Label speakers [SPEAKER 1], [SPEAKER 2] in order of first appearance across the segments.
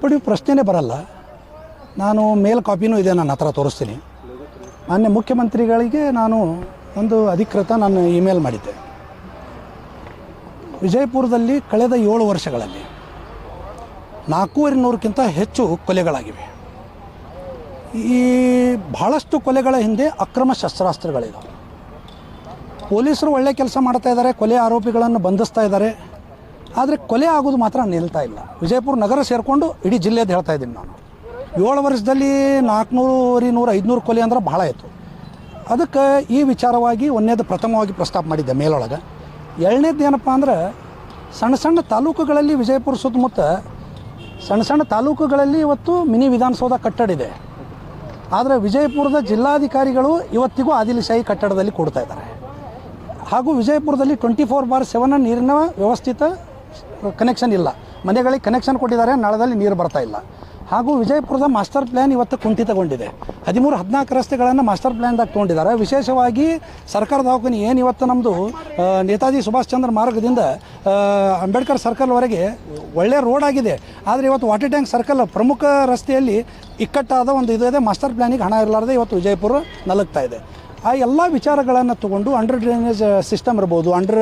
[SPEAKER 1] ಪಡೆಯುವ ಪ್ರಶ್ನೆನೇ ಬರಲ್ಲ. ನಾನು ಮೇಲ್ ಕಾಪಿನೂ ಇದೆ, ನನ್ನ ಹತ್ರ ತೋರಿಸ್ತೀನಿ. ಮಾನ್ಯ ಮುಖ್ಯಮಂತ್ರಿಗಳಿಗೆ ನಾನು ಒಂದು ಅಧಿಕೃತ ನಾನು ಇಮೇಲ್ ಮಾಡಿದ್ದೆ. ವಿಜಯಪುರದಲ್ಲಿ ಕಳೆದ 7 ವರ್ಷಗಳಲ್ಲಿ 400ಕ್ಕಿಂತ ಹೆಚ್ಚು ಕೊಲೆಗಳಾಗಿವೆ. ಈ ಬಹಳಷ್ಟು ಕೊಲೆಗಳ ಹಿಂದೆ ಅಕ್ರಮ ಶಸ್ತ್ರಾಸ್ತ್ರಗಳಿದ್ದಾವೆ. ಪೊಲೀಸರು ಒಳ್ಳೆ ಕೆಲಸ ಮಾಡ್ತಾ ಇದ್ದಾರೆ, ಕೊಲೆ ಆರೋಪಿಗಳನ್ನು ಬಂಧಿಸ್ತಾ ಇದ್ದಾರೆ. ಆದರೆ ಕೊಲೆ ಆಗೋದು ಮಾತ್ರ ನಿಲ್ತಾ ಇಲ್ಲ. ವಿಜಯಪುರ ನಗರ ಸೇರಿಕೊಂಡು ಇಡೀ ಜಿಲ್ಲೆದು ಹೇಳ್ತಾ ಇದ್ದೀನಿ ನಾನು. 7 ವರ್ಷದಲ್ಲಿ 400, 500 ಕೊಲೆ ಅಂದ್ರೆ ಭಾಳ ಆಯಿತು. ಅದಕ್ಕೆ ಈ ವಿಚಾರವಾಗಿ ಒಂದೇದು ಪ್ರಥಮವಾಗಿ ಪ್ರಸ್ತಾಪ ಮಾಡಿದ್ದೆ ಮೇಲೊಳಗೆ. ಎರಡನೇದು ಏನಪ್ಪ ಅಂದ್ರೆ, ಸಣ್ಣ ಸಣ್ಣ ತಾಲೂಕುಗಳಲ್ಲಿ ವಿಜಯಪುರ ಸುತ್ತಮುತ್ತ ಸಣ್ಣ ಸಣ್ಣ ತಾಲೂಕುಗಳಲ್ಲಿ ಇವತ್ತು ಮಿನಿ ವಿಧಾನಸೌಧ ಕಟ್ಟಡ ಇದೆ. ಆದರೆ ವಿಜಯಪುರದ ಜಿಲ್ಲಾಧಿಕಾರಿಗಳು ಇವತ್ತಿಗೂ ಆದಿಲಶಾಹಿ ಕಟ್ಟಡದಲ್ಲಿ ಕೊಡ್ತಾ ಇದ್ದಾರೆ. ಹಾಗೂ ವಿಜಯಪುರದಲ್ಲಿ 24/7 ನೀರಿನ ವ್ಯವಸ್ಥಿತ ಕನೆಕ್ಷನ್ ಇಲ್ಲ. ಮನೆಗಳಿಗೆ ಕನೆಕ್ಷನ್ ಕೊಟ್ಟಿದ್ದಾರೆ, ನಳದಲ್ಲಿ ನೀರು ಬರ್ತಾ ಇಲ್ಲ. ಹಾಗೂ ವಿಜಯಪುರದ ಮಾಸ್ಟರ್ ಪ್ಲ್ಯಾನ್ ಇವತ್ತು ಕುಂಠಿತಗೊಂಡಿದೆ. 13-14 ರಸ್ತೆಗಳನ್ನು ಮಾಸ್ಟರ್ ಪ್ಲ್ಯಾನ್ದಾಗ ತೊಗೊಂಡಿದ್ದಾರೆ. ವಿಶೇಷವಾಗಿ ಸರ್ಕಾರ ದವಾಖಾನೆ ಏನು ಇವತ್ತು ನಮ್ಮದು ನೇತಾಜಿ ಸುಭಾಷ್ ಚಂದ್ರ ಮಾರ್ಗದಿಂದ ಅಂಬೇಡ್ಕರ್ ಸರ್ಕಲ್ವರೆಗೆ ಒಳ್ಳೆಯ ರೋಡ್ ಆಗಿದೆ. ಆದರೆ ಇವತ್ತು ವಾಟರ್ ಟ್ಯಾಂಕ್ ಸರ್ಕಲ್ ಪ್ರಮುಖ ರಸ್ತೆಯಲ್ಲಿ ಇಕ್ಕಟ್ಟಾದ ಒಂದು ಇದು ಇದೆ. ಮಾಸ್ಟರ್ ಪ್ಲ್ಯಾನಿಗೆ ಹಣ ಇರಲಾರದೆ ಇವತ್ತು ವಿಜಯಪುರ ನಲಗ್ತಾ ಇದೆ. ಆ ಎಲ್ಲ ವಿಚಾರಗಳನ್ನು ತಗೊಂಡು ಅಂಡರ್ ಡ್ರೈನೇಜ್ ಸಿಸ್ಟಮ್ ಇರ್ಬೋದು, ಅಂಡರ್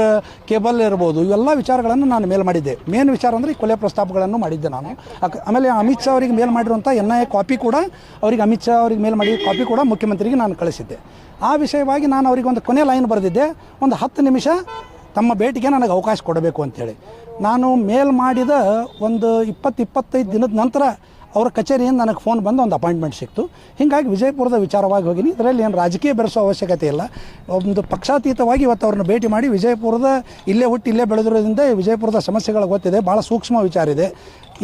[SPEAKER 1] ಕೇಬಲ್ ಇರ್ಬೋದು, ಇವೆಲ್ಲ ವಿಚಾರಗಳನ್ನು ನಾನು ಮೇಲ್ ಮಾಡಿದ್ದೆ. ಮೇನ್ ವಿಚಾರ ಅಂದರೆ ಈ ಕೊಲೆ ಪ್ರಸ್ತಾಪಗಳನ್ನು ಮಾಡಿದ್ದೆ ನಾನು. ಆಮೇಲೆ ಅಮಿತ್ ಶಾ ಅವರಿಗೆ ಮೇಲ್ ಮಾಡಿರುವಂಥ NIA ಕಾಪಿ ಕೂಡ ಅವರಿಗೆ, ಅಮಿತ್ ಶಾ ಅವರಿಗೆ ಮೇಲ್ ಮಾಡಿ ಕಾಪಿ ಕೂಡ ಮುಖ್ಯಮಂತ್ರಿಗೆ ನಾನು ಕಳಿಸಿದ್ದೆ. ಆ ವಿಷಯವಾಗಿ ನಾನು ಅವರಿಗೆ ಒಂದು ಕೊನೆ ಲೈನ್ ಬರೆದಿದ್ದೆ, ಒಂದು 10 ನಿಮಿಷ ತಮ್ಮ ಭೇಟಿಗೆ ನನಗೆ ಅವಕಾಶ ಕೊಡಬೇಕು ಅಂಥೇಳಿ. ನಾನು ಮೇಲ್ ಮಾಡಿದ ಒಂದು 20-25 ದಿನದ ನಂತರ ಅವರ ಕಚೇರಿಯಿಂದ ನನಗೆ ಫೋನ್ ಬಂದು ಒಂದು ಅಪಾಯಿಂಟ್ಮೆಂಟ್ ಸಿಕ್ತು. ಹೀಗಾಗಿ ವಿಜಯಪುರದ ವಿಚಾರವಾಗಿ ಹೋಗಿನಿ. ಇದರಲ್ಲಿ ಏನು ರಾಜಕೀಯ ಬೆರೆಸೋ ಅವಶ್ಯಕತೆ ಇಲ್ಲ. ಒಂದು ಪಕ್ಷಾತೀತವಾಗಿ ಇವತ್ತು ಅವ್ರನ್ನ ಭೇಟಿ ಮಾಡಿ, ವಿಜಯಪುರದ ಇಲ್ಲೇ ಹುಟ್ಟಿ ಇಲ್ಲೇ ಬೆಳೆದಿರೋದ್ರಿಂದ ವಿಜಯಪುರದ ಸಮಸ್ಯೆಗಳು ಗೊತ್ತಿದೆ. ಭಾಳ ಸೂಕ್ಷ್ಮ ವಿಚಾರ ಇದೆ.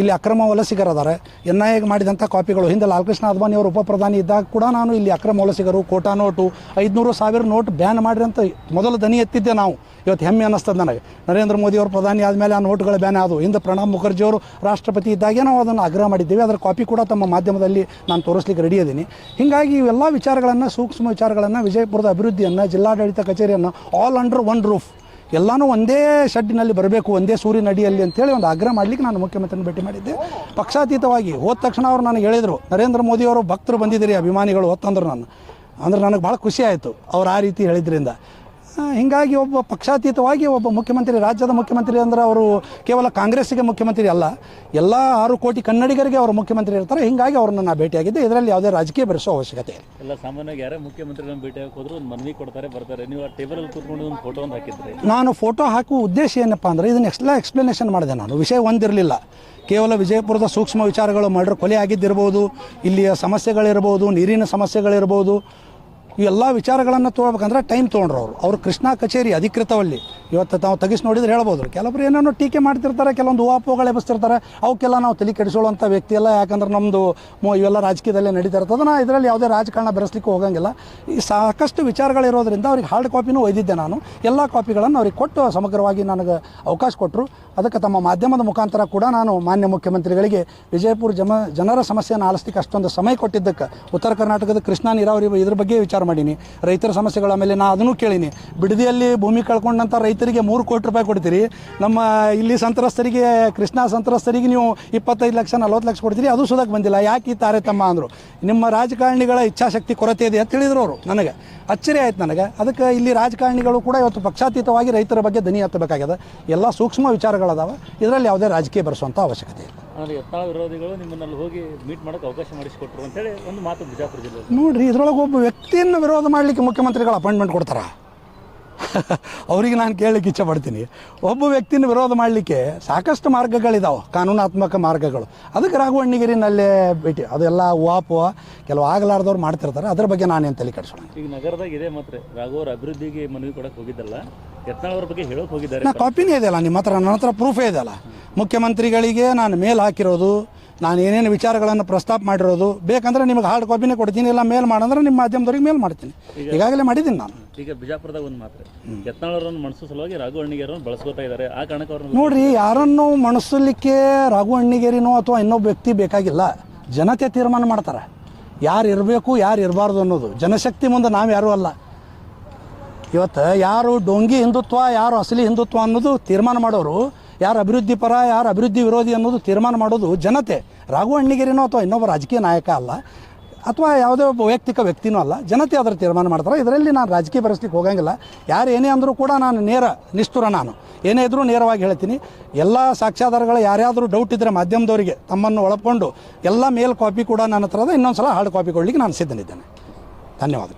[SPEAKER 1] ಇಲ್ಲಿ ಅಕ್ರಮ ವಲಸಿಗರದಾರೆ. NIAಗೆ ಮಾಡಿದಂಥ ಕಾಪಿಗಳು ಹಿಂದೆ ಲಾಲ್ಕೃಷ್ಣ ಅದ್ವಾನಿ ಅವರು ಉಪಪ್ರಧಾನಿ ಇದ್ದಾಗ ಕೂಡ ನಾನು ಇಲ್ಲಿ ಅಕ್ರಮ ವಲಸಿಗರು, ಕೋಟಾ ನೋಟು, 500,000 ನೋಟ್ ಬ್ಯಾನ್ ಮಾಡಿರಿ ಅಂತ ಮೊದಲು ದನಿ ಎತ್ತಿದ್ದೆ ನಾವು. ಇವತ್ತು ಹೆಮ್ಮೆ ಅನ್ನಿಸ್ತದೆ ನನಗೆ. ನರೇಂದ್ರ ಮೋದಿ ಅವರು ಪ್ರಧಾನಿ ಆದಮೇಲೆ ಆ ನೋಟುಗಳು ಬ್ಯಾನ್ ಆದವು. ಹಿಂದೆ ಪ್ರಣಬ್ ಮುಖರ್ಜಿ ಅವರು ರಾಷ್ಟ್ರಪತಿ ಇದ್ದಾಗೆ ನಾವು ಅದನ್ನು ಆಗ್ರಹ ಮಾಡಿದ್ದೀವಿ. ಅದರ ಕಾಪಿ ಕೂಡ ತಮ್ಮ ಮಾಧ್ಯಮದಲ್ಲಿ ನಾನು ತೋರಿಸ್ಲಿಕ್ಕೆ ರೆಡಿ ಇದ್ದೀನಿ. ಹೀಗಾಗಿ ಇವೆಲ್ಲ ವಿಚಾರಗಳನ್ನು, ಸೂಕ್ಷ್ಮ ವಿಚಾರಗಳನ್ನು, ವಿಜಯಪುರದ ಅಭಿವೃದ್ಧಿಯನ್ನು, ಜಿಲ್ಲಾಡಳಿತ ಕಚೇರಿಯನ್ನು ಆಲ್ ಅಂಡರ್ ಒನ್ ರೂಫ್, ಎಲ್ಲನೂ ಒಂದೇ ಶೆಡ್ಡಿನಲ್ಲಿ ಬರಬೇಕು, ಒಂದೇ ಸೂರಿನ ಅಡಿಯಲ್ಲಿ ಅಂತೇಳಿ ಒಂದು ಆಗ್ರಹ ಮಾಡಲಿಕ್ಕೆ ನಾನು ಮುಖ್ಯಮಂತ್ರಿನ ಭೇಟಿ ಮಾಡಿದ್ದೆ. ಪಕ್ಷಾತೀತವಾಗಿ ಹೋದ ತಕ್ಷಣ ಅವರು ನನಗೆ ಹೇಳಿದರು, ನರೇಂದ್ರ ಮೋದಿಯವರು ಭಕ್ತರು ಬಂದಿದ್ದೀರಿ, ಅಭಿಮಾನಿಗಳು ಹೊತ್ತಂದ್ರು. ನನಗೆ ಭಾಳ ಖುಷಿ ಆಯಿತು ಅವ್ರು ಆ ರೀತಿ ಹೇಳಿದ್ರಿಂದ. ಹೀಗಾಗಿ ಒಬ್ಬ ಪಕ್ಷಾತೀತವಾಗಿ ಒಬ್ಬ ಮುಖ್ಯಮಂತ್ರಿ, ರಾಜ್ಯದ ಮುಖ್ಯಮಂತ್ರಿ ಅಂದರೆ ಅವರು ಕೇವಲ ಕಾಂಗ್ರೆಸ್ಸಿಗೆ ಮುಖ್ಯಮಂತ್ರಿ ಅಲ್ಲ, ಎಲ್ಲ 6 ಕೋಟಿ ಕನ್ನಡಿಗರಿಗೆ ಅವರು ಮುಖ್ಯಮಂತ್ರಿ ಇರ್ತಾರೆ. ಹೀಗಾಗಿ ಅವ್ರನ್ನ ನಾನು ಭೇಟಿಯಾಗಿದ್ದೆ. ಇದರಲ್ಲಿ ಯಾವುದೇ ರಾಜಕೀಯ ಬೆರೆಸೋ ಅವಶ್ಯಕತೆ ಇಲ್ಲ.
[SPEAKER 2] ಎಲ್ಲ ಸಾಮಾನ್ಯವಾಗಿ ಯಾರೇ ಮುಖ್ಯಮಂತ್ರಿಗಳನ್ನ ಭೇಟಿಯಾಗಿ ಹೋದ್ರು ಒಂದು ಮನವಿ ಕೊಡ್ತಾರೆ, ಬರ್ತಾರೆ. ನೀವು ಆ ಟೇಬಲಲ್ಲಿ ಕೂತ್ಕೊಂಡು ಒಂದು ಫೋಟೋ ಒಂದು ಹಾಕಿದ್ರಿ.
[SPEAKER 1] ನಾನು ಫೋಟೋ ಹಾಕುವ ಉದ್ದೇಶ ಏನಪ್ಪ ಅಂದರೆ, ಇದನ್ನ ಎಕ್ಸ್ಪ್ಲನೇಷನ್ ಮಾಡಿದೆ ನಾನು. ವಿಷಯ ಒಂದಿರಲಿಲ್ಲ. ಕೇವಲ ವಿಜಯಪುರದ ಸೂಕ್ಷ್ಮ ವಿಚಾರಗಳು, ಮರ್ಡರ್ ಕೊಲೆ ಆಗಿದ್ದಿರ್ಬೋದು, ಇಲ್ಲಿಯ ಸಮಸ್ಯೆಗಳಿರ್ಬೋದು, ನೀರಿನ ಸಮಸ್ಯೆಗಳಿರ್ಬೋದು, ಇವೆಲ್ಲ ವಿಚಾರಗಳನ್ನು ತೊಗೊಳ್ಬೇಕಂದ್ರೆ ಟೈಮ್ ತೊಗೊಂಡ್ರು ಅವರು ಕೃಷ್ಣಾ ಕಚೇರಿ ಅಧಿಕೃತವಲ್ಲಿ. ಇವತ್ತು ನಾವು ತೆಗಿಸಿ ನೋಡಿದ್ರೆ ಹೇಳ್ಬೋದು, ಕೆಲವೊಬ್ರು ಏನೇನೋ ಟೀಕೆ ಮಾಡ್ತಿರ್ತಾರೆ, ಕೆಲವೊಂದು ಊಹಾಪೋಹಗಳು ಎಬ್ಬಿಸ್ತಿರ್ತಾರೆ. ಅವಕ್ಕೆಲ್ಲ ನಾವು ತಲೆ ಕೆಡಿಸೋಳುವಂಥ ವ್ಯಕ್ತಿ ಎಲ್ಲ. ಯಾಕಂದ್ರೆ ನಮ್ಮದು ಇವೆಲ್ಲ ರಾಜಕೀಯದಲ್ಲೇ ನಡೀತಾ ಇರ್ತದೆ. ನಾನು ಇದರಲ್ಲಿ ಯಾವುದೇ ರಾಜಕಾರಣ ಬೆರೆಸ್ಲಿಕ್ಕೆ ಹೋಗಂಗಿಲ್ಲ. ಈ ಸಾಕಷ್ಟು ವಿಚಾರಗಳಿರೋದ್ರಿಂದ ಅವ್ರಿಗೆ ಹಾರ್ಡ್ ಕಾಪಿನೂ ಒಯ್ದಿದ್ದೆ ನಾನು. ಎಲ್ಲ ಕಾಪಿಗಳನ್ನು ಅವ್ರಿಗೆ ಕೊಟ್ಟು ಸಮಗ್ರವಾಗಿ ನನಗೆ ಅವಕಾಶ ಕೊಟ್ಟರು. ಅದಕ್ಕೆ ತಮ್ಮ ಮಾಧ್ಯಮದ ಮುಖಾಂತರ ಕೂಡ ನಾನು ಮಾನ್ಯ ಮುಖ್ಯಮಂತ್ರಿಗಳಿಗೆ ವಿಜಯಪುರ ಜನರ ಸಮಸ್ಯೆಯನ್ನು ಆಲಿಸ್ಲಿಕ್ಕೆ ಅಷ್ಟೊಂದು ಸಮಯ ಕೊಟ್ಟಿದ್ದಕ್ಕೆ, ಉತ್ತರ ಕರ್ನಾಟಕದ ಕೃಷ್ಣಾ ನೀರಾವರಿ ಇದ್ರ ಬಗ್ಗೆ ವಿಚಾರ ಮಾಡೀನಿ, ರೈತರ ಸಮಸ್ಯೆಗಳ ಮೇಲೆ ನಾನು ಅದನ್ನು ಕೇಳೀನಿ. ಬಿಡದಿಯಲ್ಲಿ ಭೂಮಿ ಕಳ್ಕೊಂಡಂಥ ರೈತರಿಗೆ 3 ಕೋಟಿ ರೂಪಾಯಿ ಕೊಡ್ತೀರಿ, ನಮ್ಮ ಇಲ್ಲಿ ಸಂತ್ರಸ್ತರಿಗೆ, ಕೃಷ್ಣಾ ಸಂತ್ರಸ್ತರಿಗೆ ನೀವು 25 ಲಕ್ಷ 40 ಲಕ್ಷ ಕೊಡ್ತೀರಿ, ಅದು ಸುಧಾಕ್ ಬಂದಿಲ್ಲ. ಯಾಕೆ ಈ ತಾರತಮ್ಮ ಅಂದರು. ನಿಮ್ಮ ರಾಜಕಾರಣಿಗಳ ಇಚ್ಛಾಶಕ್ತಿ ಕೊರತೆ ಇದೆ ಅಂತ ಹೇಳಿದ್ರು ಅವರು. ನನಗೆ ಅಚ್ಚರಿ ಆಯ್ತು ನನಗೆ. ಅದಕ್ಕೆ ಇಲ್ಲಿ ರಾಜಕಾರಣಿಗಳು ಕೂಡ ಇವತ್ತು ಪಕ್ಷಾತೀತವಾಗಿ ರೈತರ ಬಗ್ಗೆ ದನಿ ಎತ್ತಬೇಕಾಗಿದೆ. ಎಲ್ಲ ಸೂಕ್ಷ್ಮ ವಿಚಾರಗಳದಾವೆ. ಇದರಲ್ಲಿ ಯಾವುದೇ ರಾಜಕೀಯ ಬೆರೆಸುವಂಥ ಅವಶ್ಯಕತೆ ಇಲ್ಲ.
[SPEAKER 2] ಅಂದರೆ ಯತ್ನಾಳ್ ವಿರೋಧಿಗಳು ನಿಮ್ಮನ್ನಲ್ಲಿ ಹೋಗಿ ಮೀಟ್ ಮಾಡೋಕ್ಕೆ ಅವಕಾಶ ಮಾಡಿಸಿಕೊಟ್ರು ಅಂತೇಳಿ ಒಂದು ಮಾತು ಬಿಜಾಪುರ ಜಿಲ್ಲೆ.
[SPEAKER 1] ನೋಡಿರಿ, ಇದರೊಳಗೆ ಒಬ್ಬ ವ್ಯಕ್ತಿಯನ್ನು ವಿರೋಧ ಮಾಡಲಿಕ್ಕೆ ಮುಖ್ಯಮಂತ್ರಿಗಳು ಅಪಾಯಿಂಟ್ಮೆಂಟ್ ಕೊಡ್ತಾರೆ. ಅವರಿಗೆ ನಾನು ಕೇಳಲಿಕ್ಕೆ ಇಚ್ಛೆ ಪಡ್ತೀನಿ. ಒಬ್ಬ ವ್ಯಕ್ತಿನ ವಿರೋಧ ಮಾಡಲಿಕ್ಕೆ ಸಾಕಷ್ಟು ಮಾರ್ಗಗಳಿದಾವೆ, ಕಾನೂನಾತ್ಮಕ ಮಾರ್ಗಗಳು. ಅದಕ್ಕೆ ರಾಘವಣ್ಣಿಗಿರಿನಲ್ಲೇ ಭೇಟಿ, ಅದೆಲ್ಲ ಊಹಾಪೋಹ ಕೆಲವು ಆಗಲಾರ್ದವ್ರು ಮಾಡ್ತಿರ್ತಾರೆ. ಅದ್ರ ಬಗ್ಗೆ ನಾನೇನು ತಲೆ ಕೆಡಿಸೋಣ.
[SPEAKER 2] ಈಗ ನಗರದಾಗ ಇದೆ ಮಾತ್ರ ರಾಘವರ ಅಭಿವೃದ್ಧಿಗೆ ಮನವಿ ಕೊಡಕ್ಕೆ ಹೋಗಿದ್ದಲ್ಲ, ಯತ್ನಾಳ್ ಅವ್ರ ಬಗ್ಗೆ ಹೇಳೋಕೆ ಹೋಗಿದ್ದಾರೆ.
[SPEAKER 1] ನಾ ಕಾಪಿನೇ ಇದೆಯಲ್ಲ ನಿಮ್ಮ ಹತ್ರ, ನನ್ನ ಹತ್ರ ಪ್ರೂಫೇ ಇದೆಯಲ್ಲ. ಮುಖ್ಯಮಂತ್ರಿಗಳಿಗೆ ನಾನು ಮೇಲ್ ಹಾಕಿರೋದು, ನಾನು ಏನೇನು ವಿಚಾರಗಳನ್ನು ಪ್ರಸ್ತಾಪ ಮಾಡಿರೋದು. ಬೇಕಂದ್ರೆ ನಿಮಗೆ ಹಾರ್ಡ್ ಕಾಪಿನೇ ಕೊಡ್ತೀನಿ, ಇಲ್ಲ ಮೇಲ್ ಮಾಡಂದ್ರೆ ನಿಮ್ಮ ಮಾಧ್ಯಮದವ್ರಿಗೆ ಮೇಲ್ ಮಾಡ್ತೀನಿ. ಈಗಾಗಲೇ ಮಾಡಿದ್ದೀನಿ ನಾನು.
[SPEAKER 2] ಈಗ ಬಿಜಾಪುರದಾಗ ಒಂದು ಮಾತ್ರ ಯತ್ನಾಳ್ ಅವರನ್ನು ಮನಸ್ಸು ಸಲುವಾಗಿ ರಾಘವಣ್ಣಿಗೇರನ್ನು ಬಳಸ್ಕೋತಾ ಇದ್ದಾರೆ. ಆ ಕಾರಣಕ್ಕೆ ಅವ್ರನ್ನ
[SPEAKER 1] ನೋಡ್ರಿ, ಯಾರನ್ನು ಮನಸ್ಸಲಿಕ್ಕೆ ರಾಘವಣ್ಣಿಗೇರಿನೋ ಅಥವಾ ಇನ್ನೊಬ್ಬ ವ್ಯಕ್ತಿ ಬೇಕಾಗಿಲ್ಲ. ಜನತೆ ತೀರ್ಮಾನ ಮಾಡ್ತಾರೆ ಯಾರು ಇರಬೇಕು, ಯಾರು ಇರಬಾರ್ದು ಅನ್ನೋದು. ಜನಶಕ್ತಿ ಮುಂದೆ ನಾವು ಯಾರೂ ಅಲ್ಲ. ಇವತ್ತು ಯಾರು ಡೋಂಗಿ ಹಿಂದುತ್ವ, ಯಾರು ಅಸಲಿ ಹಿಂದುತ್ವ ಅನ್ನೋದು ತೀರ್ಮಾನ ಮಾಡೋರು, ಯಾರು ಅಭಿವೃದ್ಧಿ ಪರ, ಯಾರು ಅಭಿವೃದ್ಧಿ ವಿರೋಧಿ ಅನ್ನೋದು ತೀರ್ಮಾನ ಮಾಡೋದು ಜನತೆ. ರಾಘು ಅಣ್ಣಿಗೇರಿನೋ ಅಥವಾ ಇನ್ನೊಬ್ಬ ರಾಜಕೀಯ ನಾಯಕ ಅಲ್ಲ, ಅಥವಾ ಯಾವುದೇ ಒಬ್ಬ ವೈಯಕ್ತಿಕ ವ್ಯಕ್ತಿನೂ ಅಲ್ಲ. ಜನತೆ ಅದರ ತೀರ್ಮಾನ ಮಾಡ್ತಾರೆ. ಇದರಲ್ಲಿ ನಾನು ರಾಜಕೀಯ ಬರೆಸ್ಲಿಕ್ಕೆ ಹೋಗಂಗಿಲ್ಲ. ಯಾರು ಏನೇ ಅಂದರೂ ಕೂಡ ನಾನು ನಿಷ್ಠುರ. ನಾನು ಏನೇ ಇದ್ದರೂ ನೇರವಾಗಿ ಹೇಳ್ತೀನಿ. ಎಲ್ಲ ಸಾಕ್ಷ್ಯಾಧಾರಗಳು ಯಾರ್ಯಾದರೂ ಡೌಟ್ ಇದ್ದರೆ ಮಾಧ್ಯಮದವರಿಗೆ ತಮ್ಮನ್ನು ಒಳಗೊಂಡು ಎಲ್ಲ ಮೇಲ್ ಕಾಪಿ ಕೂಡ ನನ್ನ ಹತ್ರ ಇನ್ನೊಂದು ಸಲ ಹಾರ್ಡ್ ಕಾಪಿ ಕೊಡಲಿಕ್ಕೆ ನಾನು ಸಿದ್ಧನಿದ್ದೇನೆ. ಧನ್ಯವಾದ.